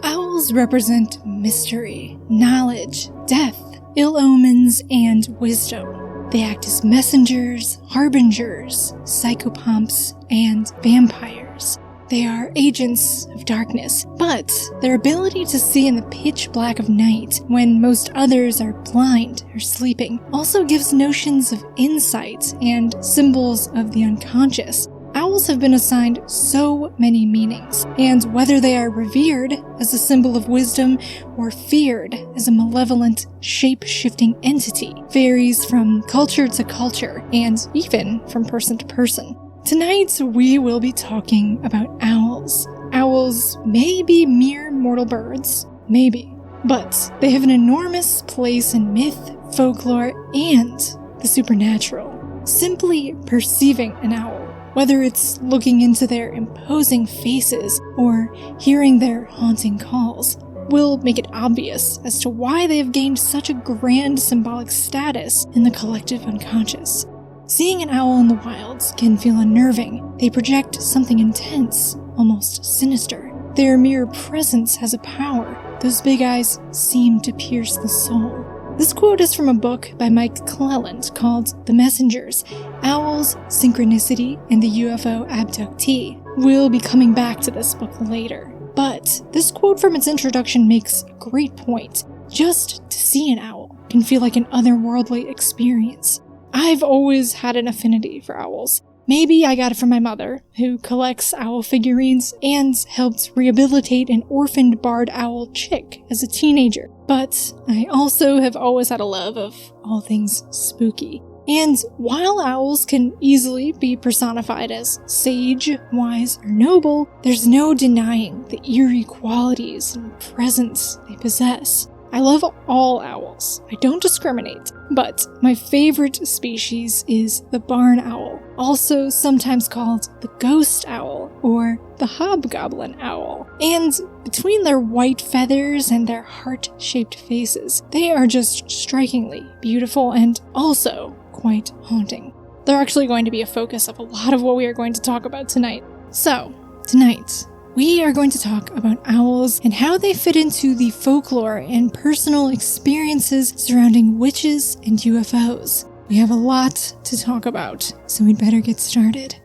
Owls represent mystery, knowledge, death, ill omens, and wisdom. They act as messengers, harbingers, psychopomps, and vampires. They are agents of darkness, but their ability to see in the pitch black of night when most others are blind or sleeping also gives notions of insight and symbols of the unconscious. Owls have been assigned so many meanings, and whether they are revered as a symbol of wisdom or feared as a malevolent, shape-shifting entity varies from culture to culture, and even from person to person. Tonight, we will be talking about owls. Owls may be mere mortal birds, maybe, but they have an enormous place in myth, folklore, and the supernatural. Simply perceiving an owl, whether it's looking into their imposing faces or hearing their haunting calls, will make it obvious as to why they have gained such a grand symbolic status in the collective unconscious. Seeing an owl in the wilds can feel unnerving. They project something intense, almost sinister. Their mere presence has a power. Those big eyes seem to pierce the soul. This quote is from a book by Mike Cleland called The Messengers, Owls, Synchronicity, and the UFO Abductee. We'll be coming back to this book later, but this quote from its introduction makes a great point. Just to see an owl can feel like an otherworldly experience. I've always had an affinity for owls. Maybe I got it from my mother, who collects owl figurines and helped rehabilitate an orphaned barred owl chick as a teenager. But I also have always had a love of all things spooky. And while owls can easily be personified as sage, wise, or noble, there's no denying the eerie qualities and presence they possess. I love all owls. I don't discriminate, but my favorite species is the barn owl, also sometimes called the ghost owl or the hobgoblin owl. And between their white feathers and their heart-shaped faces, they are just strikingly beautiful and also quite haunting. They're actually going to be a focus of a lot of what we are going to talk about tonight. So, tonight, we are going to talk about owls and how they fit into the folklore and personal experiences surrounding witches and UFOs. We have a lot to talk about, so we'd better get started.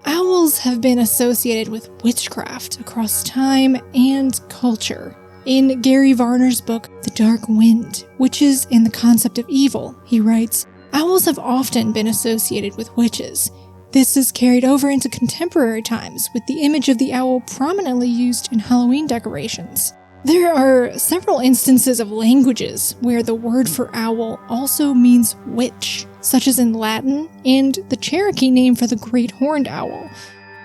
Owls have been associated with witchcraft across time and culture. In Gary Varner's book, The Dark Wind, Witches and the Concept of Evil, he writes, owls have often been associated with witches. This is carried over into contemporary times, with the image of the owl prominently used in Halloween decorations. There are several instances of languages where the word for owl also means witch, such as in Latin and the Cherokee name for the great horned owl.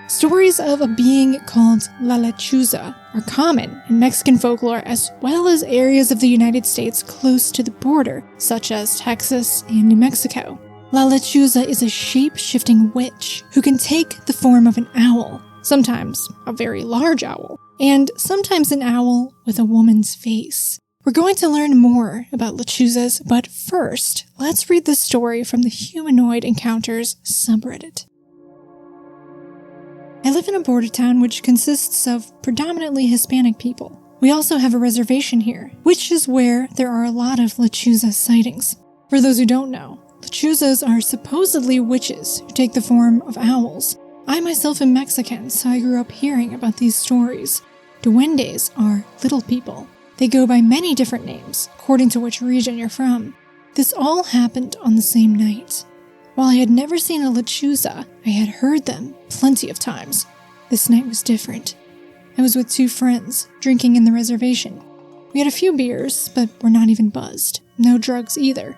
Stories of a being called la lechuza are common in Mexican folklore as well as areas of the United States close to the border, such as Texas and New Mexico. La lechuza is a shape-shifting witch who can take the form of an owl, sometimes a very large owl, and sometimes an owl with a woman's face. We're going to learn more about lechuzas, but first, let's read the story from the Humanoid Encounters subreddit. I live in a border town which consists of predominantly Hispanic people. We also have a reservation here, which is where there are a lot of lechuza sightings. For those who don't know, lechuzas are supposedly witches who take the form of owls. I myself am Mexican, so I grew up hearing about these stories. Duendes are little people. They go by many different names, according to which region you're from. This all happened on the same night. While I had never seen a lechuza, I had heard them plenty of times. This night was different. I was with two friends, drinking in the reservation. We had a few beers, but were not even buzzed. No drugs either.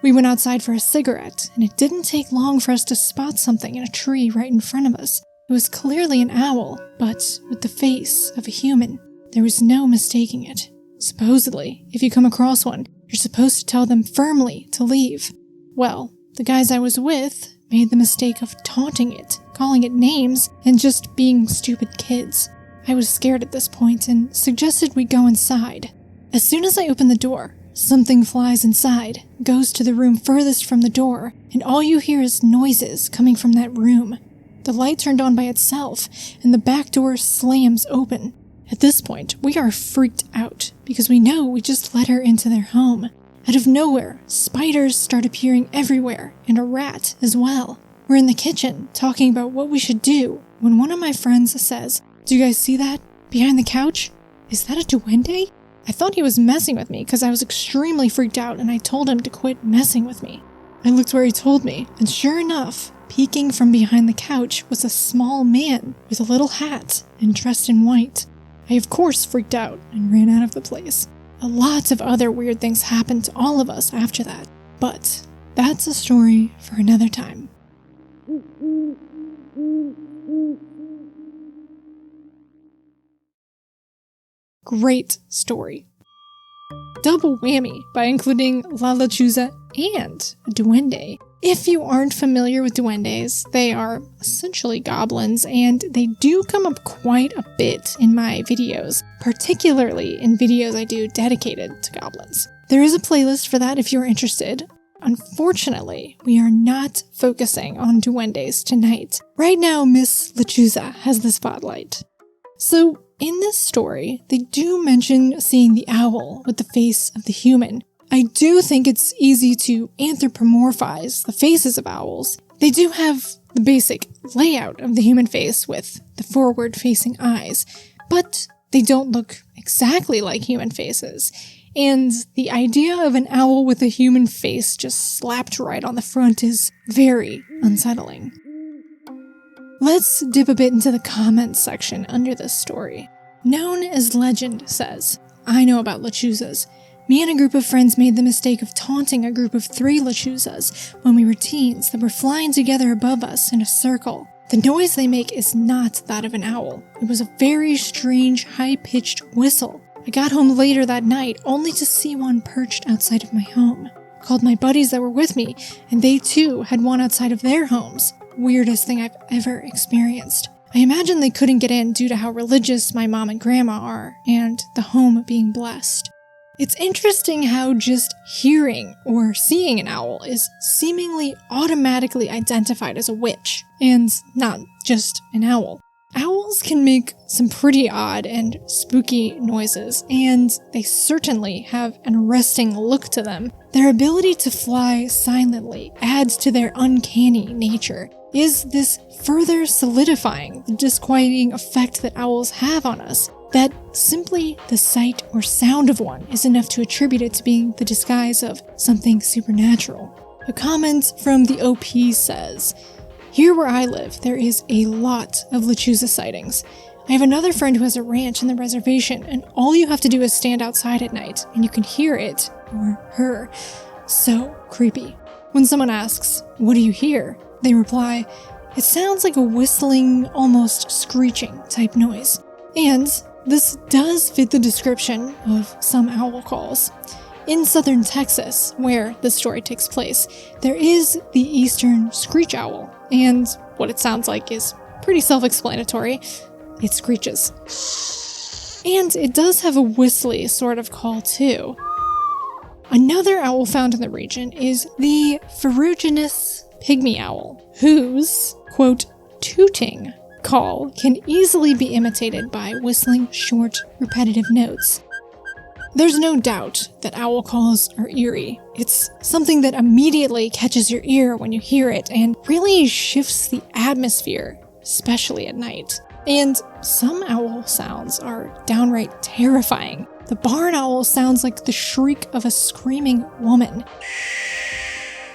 We went outside for a cigarette, and it didn't take long for us to spot something in a tree right in front of us. It was clearly an owl, but with the face of a human. There was no mistaking it. Supposedly, if you come across one, you're supposed to tell them firmly to leave. Well, the guys I was with made the mistake of taunting it, calling it names, and just being stupid kids. I was scared at this point and suggested we go inside. As soon as I open the door, something flies inside, goes to the room furthest from the door, and all you hear is noises coming from that room. The light turned on by itself, and the back door slams open. At this point, we are freaked out, because we know we just let her into their home. Out of nowhere, spiders start appearing everywhere, and a rat as well. We're in the kitchen, talking about what we should do, when one of my friends says, "Do you guys see that? Behind the couch? Is that a duende?" I thought he was messing with me because I was extremely freaked out and I told him to quit messing with me. I looked where he told me, and sure enough, peeking from behind the couch was a small man with a little hat and dressed in white. I of course freaked out and ran out of the place. A lot of other weird things happened to all of us after that, but that's a story for another time. Great story. Double whammy by including La Lechuza and a duende. If you aren't familiar with duendes, they are essentially goblins, and they do come up quite a bit in my videos, particularly in videos I do dedicated to goblins. There is a playlist for that if you're interested. Unfortunately, we are not focusing on duendes tonight. Right now, Miss Lechuza has the spotlight. So, in this story, they do mention seeing the owl with the face of the human. I do think it's easy to anthropomorphize the faces of owls. They do have the basic layout of the human face with the forward-facing eyes, but they don't look exactly like human faces. And the idea of an owl with a human face just slapped right on the front is very unsettling. Let's dip a bit into the comments section under this story. Known as Legend says, "I know about lechuzas. Me and a group of friends made the mistake of taunting a group of 3 lechuzas when we were teens that were flying together above us in a circle. The noise they make is not that of an owl. It was a very strange, high-pitched whistle. I got home later that night only to see one perched outside of my home. Called my buddies that were with me, and they too had one outside of their homes. Weirdest thing I've ever experienced. I imagine they couldn't get in due to how religious my mom and grandma are, and the home being blessed." It's interesting how just hearing or seeing an owl is seemingly automatically identified as a witch, and not just an owl. Owls can make some pretty odd and spooky noises, and they certainly have an arresting look to them. Their ability to fly silently adds to their uncanny nature. Is this further solidifying the disquieting effect that owls have on us? That simply the sight or sound of one is enough to attribute it to being the disguise of something supernatural. A comment from the OP says, "Here where I live, there is a lot of lechuza sightings. I have another friend who has a ranch in the reservation, and all you have to do is stand outside at night, and you can hear it, or her. So creepy." When someone asks, "What do you hear?" they reply, "It sounds like a whistling, almost screeching type noise." And this does fit the description of some owl calls. In southern Texas, where the story takes place, there is the eastern screech owl, and what it sounds like is pretty self-explanatory. It screeches. And it does have a whistly sort of call too. Another owl found in the region is the ferruginous pygmy owl, whose, quote, tooting call can easily be imitated by whistling short, repetitive notes. There's no doubt that owl calls are eerie. It's something that immediately catches your ear when you hear it and really shifts the atmosphere, especially at night. And some owl sounds are downright terrifying. The barn owl sounds like the shriek of a screaming woman.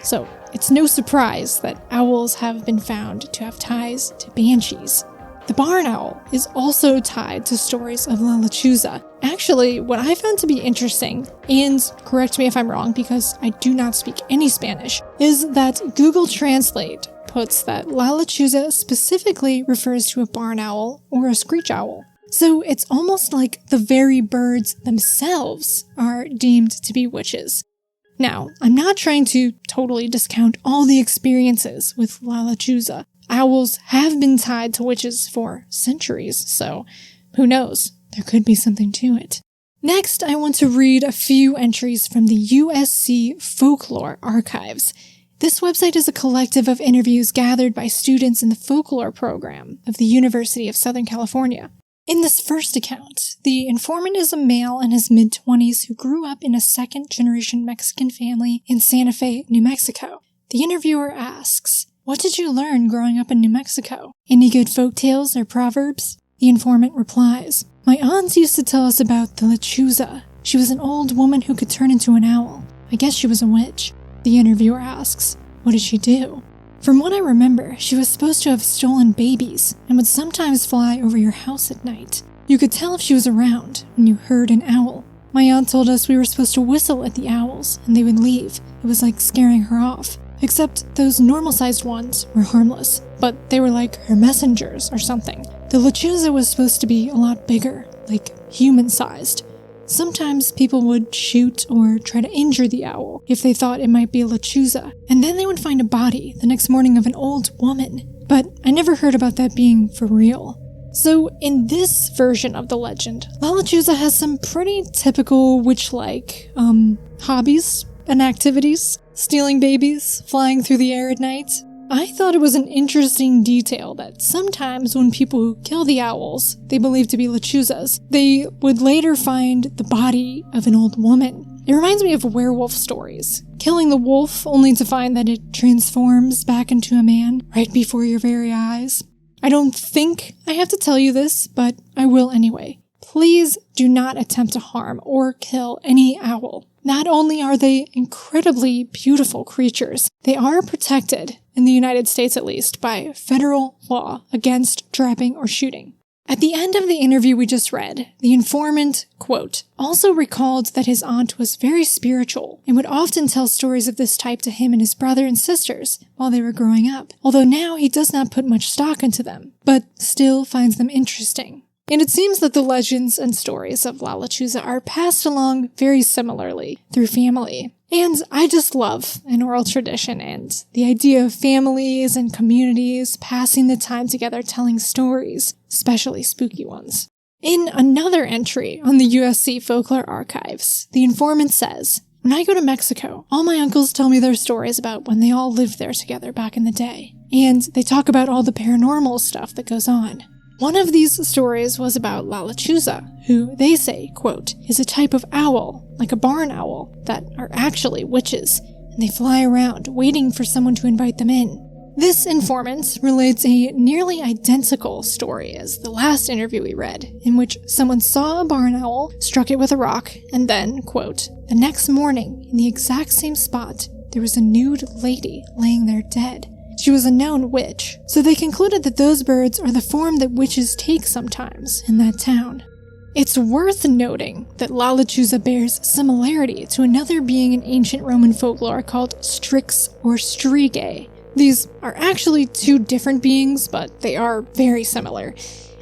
So, it's no surprise that owls have been found to have ties to banshees. The barn owl is also tied to stories of La Lechuza. Actually, what I found to be interesting, and correct me if I'm wrong because I do not speak any Spanish, is that Google Translate puts that La Lechuza specifically refers to a barn owl or a screech owl. So it's almost like the very birds themselves are deemed to be witches. Now, I'm not trying to totally discount all the experiences with lechuza. Owls have been tied to witches for centuries, so who knows? There could be something to it. Next, I want to read a few entries from the USC Folklore Archives. This website is a collective of interviews gathered by students in the folklore program of the University of Southern California. In this first account, the informant is a male in his mid-20s who grew up in a second-generation Mexican family in Santa Fe, New Mexico. The interviewer asks, "What did you learn growing up in New Mexico? Any good folktales or proverbs?" The informant replies, "My aunt used to tell us about the lechuza. She was an old woman who could turn into an owl. I guess she was a witch." The interviewer asks, "What did she do?" "From what I remember, she was supposed to have stolen babies and would sometimes fly over your house at night. You could tell if she was around when you heard an owl. My aunt told us we were supposed to whistle at the owls and they would leave. It was like scaring her off. Except those normal-sized ones were harmless, but they were like her messengers or something. The lechuza was supposed to be a lot bigger, like human-sized. Sometimes people would shoot or try to injure the owl if they thought it might be a lechuza, and then they would find a body the next morning of an old woman. But I never heard about that being for real." So in this version of the legend, La Lechuza has some pretty typical witch-like hobbies and activities. Stealing babies, flying through the air at night. I thought it was an interesting detail that sometimes when people who kill the owls they believe to be lechuzas, they would later find the body of an old woman. It reminds me of werewolf stories. Killing the wolf only to find that it transforms back into a man right before your very eyes. I don't think I have to tell you this, but I will anyway. Please do not attempt to harm or kill any owl. Not only are they incredibly beautiful creatures, they are protected, in the United States at least, by federal law against trapping or shooting. At the end of the interview we just read, the informant, quote, also recalled that his aunt was very spiritual and would often tell stories of this type to him and his brother and sisters while they were growing up, although now he does not put much stock into them, but still finds them interesting. And it seems that the legends and stories of La Lechuza are passed along very similarly through family. And I just love an oral tradition and the idea of families and communities passing the time together telling stories, especially spooky ones. In another entry on the USC Folklore Archives, the informant says, "When I go to Mexico, all my uncles tell me their stories about when they all lived there together back in the day. And they talk about all the paranormal stuff that goes on. One of these stories was about La Lechuza, who they say, quote, is a type of owl, like a barn owl, that are actually witches, and they fly around waiting for someone to invite them in." This informant relates a nearly identical story as the last interview we read, in which someone saw a barn owl, struck it with a rock, and then, quote, "The next morning, in the exact same spot, there was a nude lady laying there dead. She was a known witch, so they concluded that those birds are the form that witches take sometimes in that town." It's worth noting that La Lechuza bears similarity to another being in ancient Roman folklore called Strix or Strigae. These are actually two different beings, but they are very similar.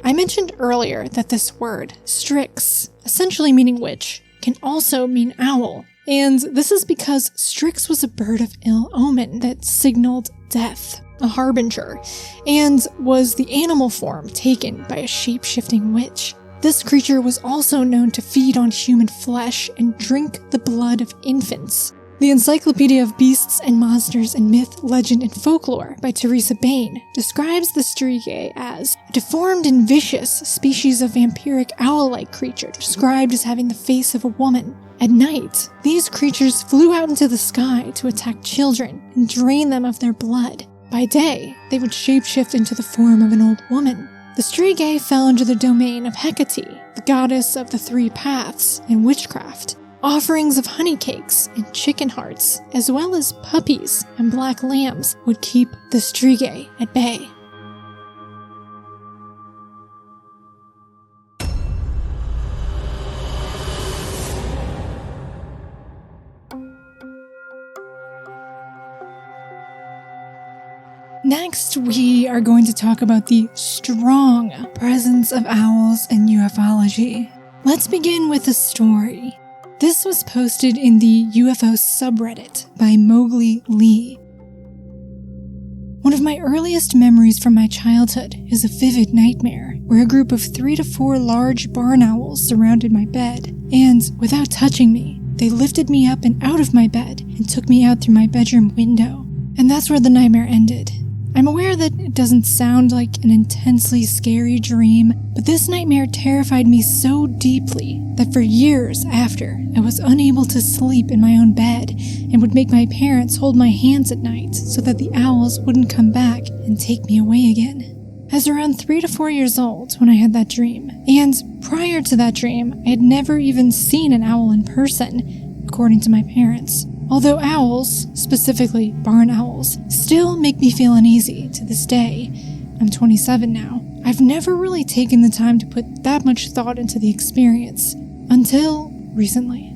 I mentioned earlier that this word, Strix, essentially meaning witch, can also mean owl. And this is because Strix was a bird of ill omen that signaled death, a harbinger, and was the animal form taken by a shape-shifting witch. This creature was also known to feed on human flesh and drink the blood of infants. The Encyclopedia of Beasts and Monsters in Myth, Legend, and Folklore by Teresa Bain describes the Strigae as a deformed and vicious species of vampiric owl-like creature described as having the face of a woman. At night, these creatures flew out into the sky to attack children and drain them of their blood. By day, they would shapeshift into the form of an old woman. The Strigae fell under the domain of Hecate, the goddess of the three paths in witchcraft. Offerings of honey cakes and chicken hearts, as well as puppies and black lambs, would keep the Strigae at bay. Next, we are going to talk about the strong presence of owls in ufology. Let's begin with a story. This was posted in the UFO subreddit by Mowgli Lee. One of my earliest memories from my childhood is a vivid nightmare where a group of 3 to 4 large barn owls surrounded my bed, and without touching me, they lifted me up and out of my bed and took me out through my bedroom window. And that's where the nightmare ended. I'm aware that it doesn't sound like an intensely scary dream, but this nightmare terrified me so deeply that for years after, I was unable to sleep in my own bed and would make my parents hold my hands at night so that the owls wouldn't come back and take me away again. I was around 3 to 4 years old when I had that dream, and prior to that dream, I had never even seen an owl in person, according to my parents. Although owls, specifically barn owls, still make me feel uneasy to this day. I'm 27 now. I've never really taken the time to put that much thought into the experience, until recently.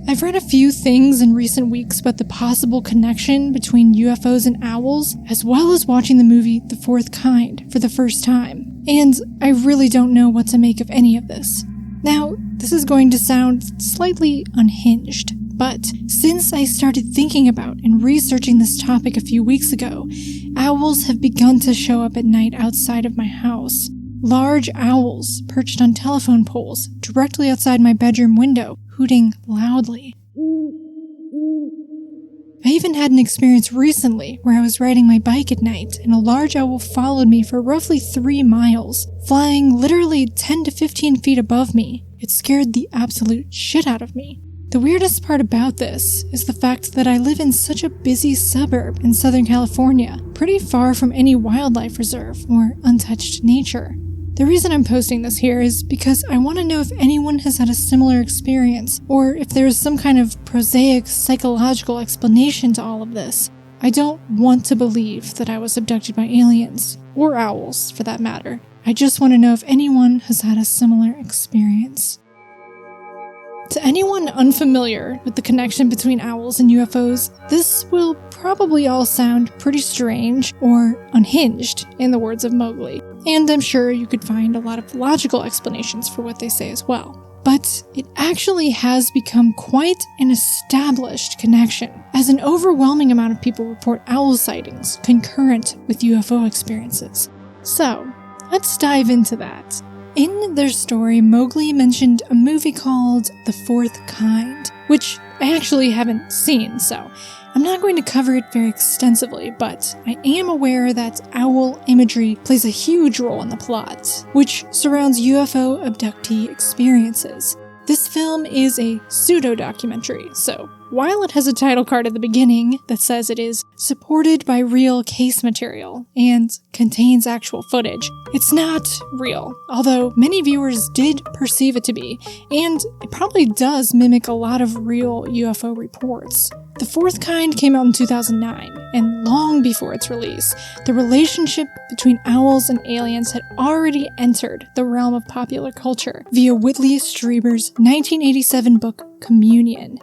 I've read a few things in recent weeks about the possible connection between UFOs and owls, as well as watching the movie The Fourth Kind for the first time, and I really don't know what to make of any of this. Now, this is going to sound slightly unhinged, but since I started thinking about and researching this topic a few weeks ago, owls have begun to show up at night outside of my house. Large owls perched on telephone poles directly outside my bedroom window, hooting loudly. I even had an experience recently where I was riding my bike at night and a large owl followed me for roughly 3 miles, flying literally 10 to 15 feet above me. It scared the absolute shit out of me. The weirdest part about this is the fact that I live in such a busy suburb in Southern California, pretty far from any wildlife reserve or untouched nature. The reason I'm posting this here is because I want to know if anyone has had a similar experience, or if there is some kind of prosaic psychological explanation to all of this. I don't want to believe that I was abducted by aliens, or owls for that matter. I just want to know if anyone has had a similar experience. To anyone unfamiliar with the connection between owls and UFOs, this will probably all sound pretty strange or unhinged, in the words of Mowgli, and I'm sure you could find a lot of logical explanations for what they say as well. But it actually has become quite an established connection, as an overwhelming amount of people report owl sightings concurrent with UFO experiences. So, let's dive into that. In their story, Mowgli mentioned a movie called The Fourth Kind, which I actually haven't seen, so I'm not going to cover it very extensively, but I am aware that owl imagery plays a huge role in the plot, which surrounds UFO abductee experiences. This film is a pseudo-documentary, so while it has a title card at the beginning that says it is supported by real case material and contains actual footage, it's not real, although many viewers did perceive it to be, and it probably does mimic a lot of real UFO reports. The Fourth Kind came out in 2009, and long before its release, the relationship between owls and aliens had already entered the realm of popular culture via Whitley Strieber's 1987 book Communion.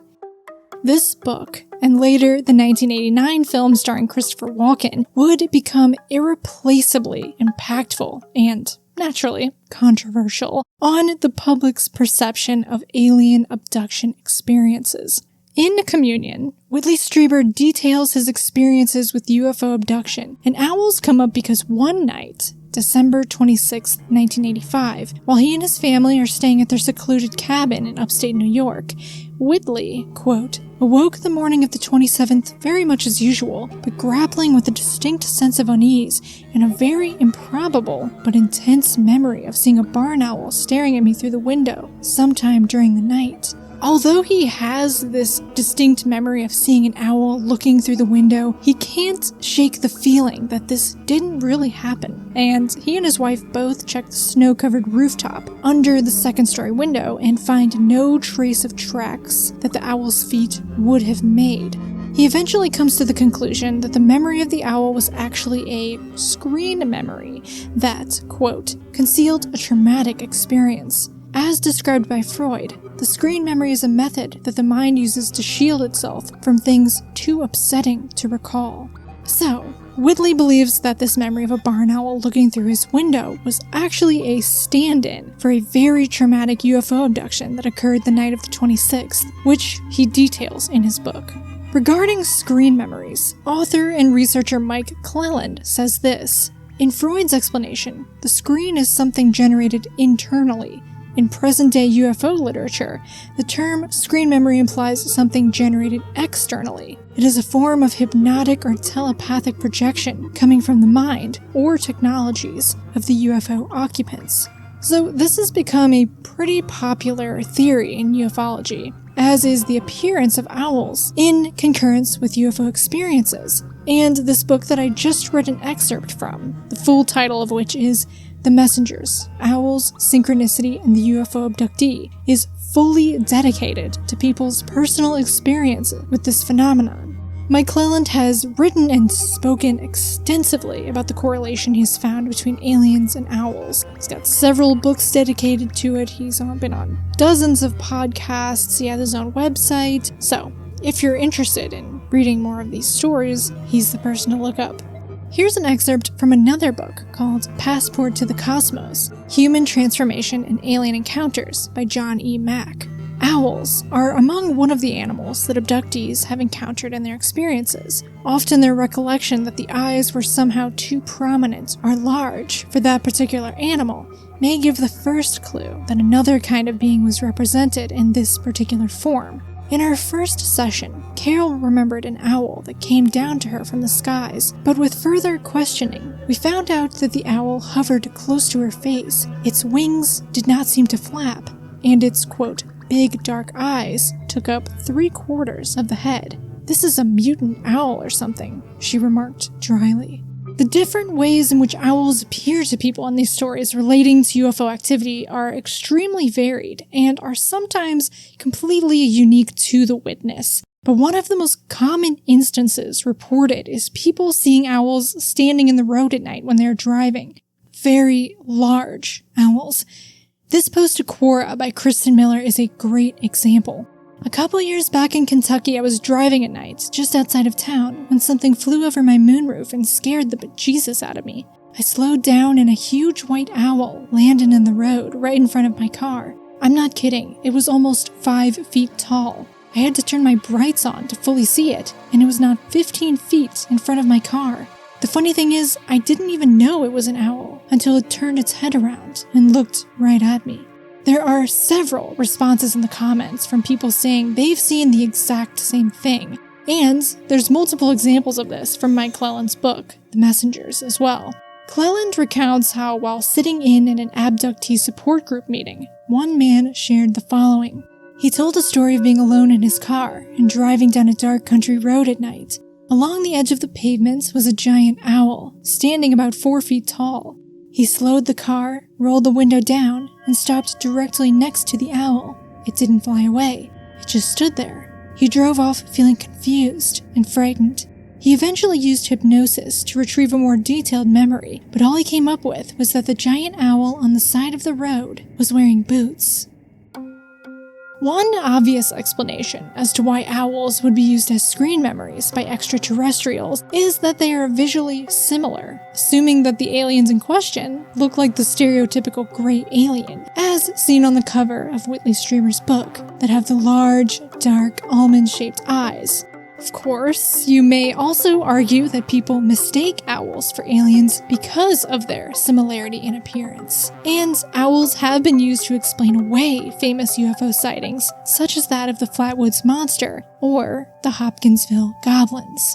This book, and later the 1989 film starring Christopher Walken, would become irreplaceably impactful and, naturally, controversial on the public's perception of alien abduction experiences. In Communion, Whitley Strieber details his experiences with UFO abduction, and owls come up because one night, December 26, 1985, while he and his family are staying at their secluded cabin in upstate New York, Whitley, quote, awoke the morning of the 27th very much as usual, but grappling with a distinct sense of unease and a very improbable but intense memory of seeing a barn owl staring at me through the window sometime during the night. Although he has this distinct memory of seeing an owl looking through the window, he can't shake the feeling that this didn't really happen, and he and his wife both check the snow-covered rooftop under the second-story window and find no trace of tracks that the owl's feet would have made. He eventually comes to the conclusion that the memory of the owl was actually a screen memory that, quote, concealed a traumatic experience. As described by Freud, the screen memory is a method that the mind uses to shield itself from things too upsetting to recall. So, Whitley believes that this memory of a barn owl looking through his window was actually a stand-in for a very traumatic UFO abduction that occurred the night of the 26th, which he details in his book. Regarding screen memories, author and researcher Mike Cleland says this: in Freud's explanation, the screen is something generated internally. In present-day UFO literature, the term screen memory implies something generated externally. It is a form of hypnotic or telepathic projection coming from the mind or technologies of the UFO occupants. So this has become a pretty popular theory in ufology, as is the appearance of owls in concurrence with UFO experiences. And this book that I just read an excerpt from, the full title of which is The Messengers, Owls, Synchronicity, and the UFO Abductee, is fully dedicated to people's personal experience with this phenomenon. Mike Cleland has written and spoken extensively about the correlation he's found between aliens and owls. He's got several books dedicated to it, he's been on dozens of podcasts, he has his own website. So, if you're interested in reading more of these stories, he's the person to look up. Here's an excerpt from another book called Passport to the Cosmos: Human Transformation and Alien Encounters by John E. Mack. Owls are among one of the animals that abductees have encountered in their experiences. Often their recollection that the eyes were somehow too prominent or large for that particular animal may give the first clue that another kind of being was represented in this particular form. In our first session, Carol remembered an owl that came down to her from the skies, but with further questioning, we found out that the owl hovered close to her face, its wings did not seem to flap, and its, quote, big dark eyes took up 3/4 of the head. "This is a mutant owl or something," she remarked dryly. The different ways in which owls appear to people in these stories relating to UFO activity are extremely varied and are sometimes completely unique to the witness. But one of the most common instances reported is people seeing owls standing in the road at night when they're driving. Very large owls. This post to Quora by Kristen Miller is a great example. A couple years back in Kentucky, I was driving at night, just outside of town, when something flew over my moonroof and scared the bejesus out of me. I slowed down and a huge white owl landed in the road right in front of my car. I'm not kidding, it was almost 5 feet tall. I had to turn my brights on to fully see it, and it was not 15 feet in front of my car. The funny thing is, I didn't even know it was an owl until it turned its head around and looked right at me. There are several responses in the comments from people saying they've seen the exact same thing, and there's multiple examples of this from Mike Cleland's book, The Messengers, as well. Cleland recounts how, while sitting in an abductee support group meeting, one man shared the following. He told a story of being alone in his car and driving down a dark country road at night. Along the edge of the pavement was a giant owl, standing about 4 feet tall. He slowed the car, rolled the window down, and stopped directly next to the owl. It didn't fly away. It just stood there. He drove off feeling confused and frightened. He eventually used hypnosis to retrieve a more detailed memory, but all he came up with was that the giant owl on the side of the road was wearing boots. One obvious explanation as to why owls would be used as screen memories by extraterrestrials is that they are visually similar, assuming that the aliens in question look like the stereotypical gray alien, as seen on the cover of Whitley Strieber's book, that have the large, dark, almond-shaped eyes. Of course, you may also argue that people mistake owls for aliens because of their similarity in appearance. And owls have been used to explain away famous UFO sightings, such as that of the Flatwoods Monster or the Hopkinsville Goblins.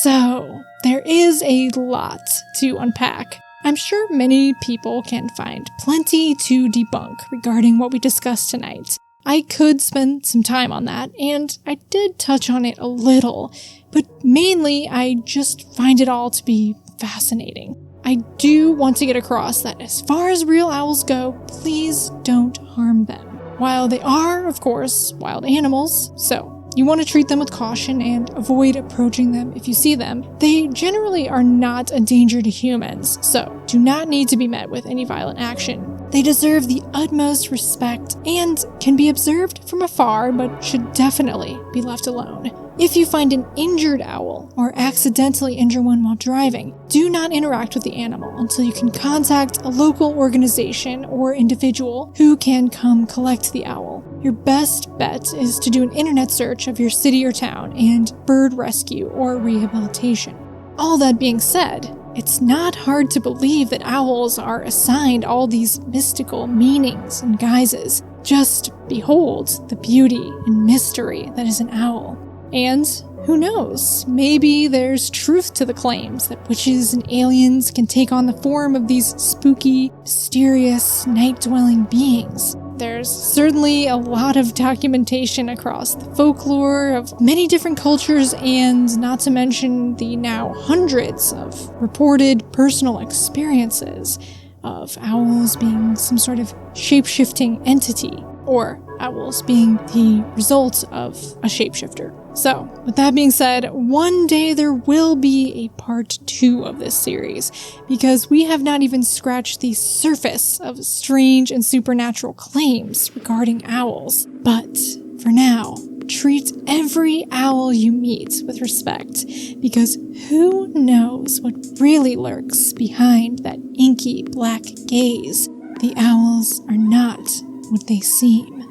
So, there is a lot to unpack. I'm sure many people can find plenty to debunk regarding what we discussed tonight. I could spend some time on that, and I did touch on it a little, but mainly I just find it all to be fascinating. I do want to get across that as far as real owls go, please don't harm them. While they are, of course, wild animals, so you want to treat them with caution and avoid approaching them if you see them, they generally are not a danger to humans, so do not need to be met with any violent action. They deserve the utmost respect and can be observed from afar, but should definitely be left alone. If you find an injured owl or accidentally injure one while driving, do not interact with the animal until you can contact a local organization or individual who can come collect the owl. Your best bet is to do an internet search of your city or town and bird rescue or rehabilitation. All that being said, it's not hard to believe that owls are assigned all these mystical meanings and guises. Just behold the beauty and mystery that is an owl. And who knows, maybe there's truth to the claims that witches and aliens can take on the form of these spooky, mysterious, night-dwelling beings. There's certainly a lot of documentation across the folklore of many different cultures, and not to mention the now hundreds of reported personal experiences of owls being some sort of shape-shifting entity, or owls being the result of a shapeshifter. So, with that being said, one day there will be a part 2 of this series, because we have not even scratched the surface of strange and supernatural claims regarding owls. But, for now, treat every owl you meet with respect, because who knows what really lurks behind that inky black gaze. The owls are not what they seem.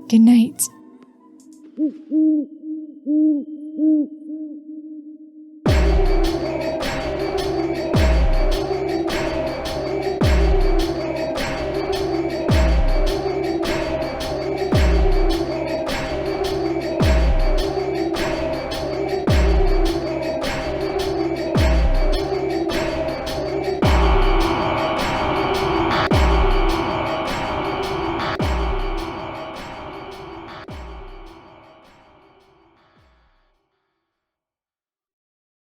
Good night.